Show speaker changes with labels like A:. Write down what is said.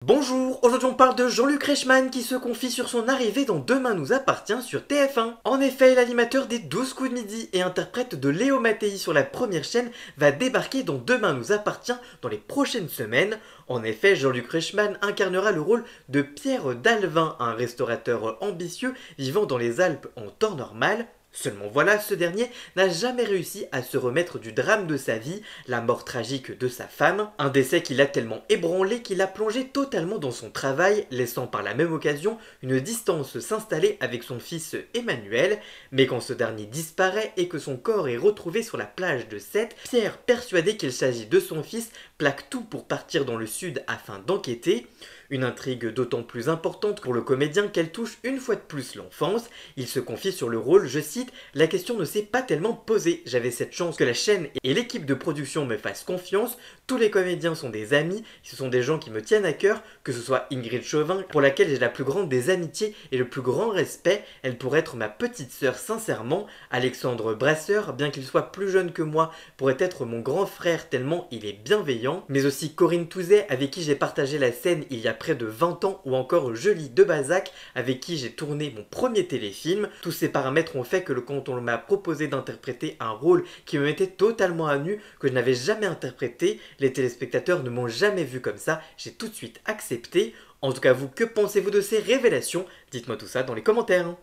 A: Bonjour, aujourd'hui on parle de Jean-Luc Reichmann qui se confie sur son arrivée dans Demain nous appartient sur TF1. En effet, l'animateur des 12 coups de midi et interprète de Léo Mattei sur la première chaîne va débarquer dans Demain nous appartient dans les prochaines semaines. En effet, Jean-Luc Reichmann incarnera le rôle de Pierre Dalvin, un restaurateur ambitieux vivant dans les Alpes en temps normal. Seulement voilà, ce dernier n'a jamais réussi à se remettre du drame de sa vie, la mort tragique de sa femme, un décès qui l'a tellement ébranlé qu'il a plongé totalement dans son travail, laissant par la même occasion une distance s'installer avec son fils Emmanuel. Mais quand ce dernier disparaît et que son corps est retrouvé sur la plage de Sète, Pierre, persuadé qu'il s'agit de son fils, plaque tout pour partir dans le sud afin d'enquêter. Une intrigue d'autant plus importante pour le comédien qu'elle touche une fois de plus l'enfance. Il se confie sur le rôle, je cite, « La question ne s'est pas tellement posée. J'avais cette chance que la chaîne et l'équipe de production me fassent confiance. Tous les comédiens sont des amis, ce sont des gens qui me tiennent à cœur, que ce soit Ingrid Chauvin, pour laquelle j'ai la plus grande des amitiés et le plus grand respect. Elle pourrait être ma petite sœur sincèrement. Alexandre Brasseur, bien qu'il soit plus jeune que moi, pourrait être mon grand frère tellement il est bienveillant. Mais aussi Corinne Touzet, avec qui j'ai partagé la scène il y a près de 20 ans, ou encore Julie Debazac, avec qui j'ai tourné mon premier téléfilm. Tous ces paramètres ont fait que quand on m'a proposé d'interpréter un rôle qui me mettait totalement à nu, que je n'avais jamais interprété, les téléspectateurs ne m'ont jamais vu comme ça, j'ai tout de suite accepté. En tout cas vous, que pensez-vous de ces révélations? Dites-moi tout ça dans les commentaires.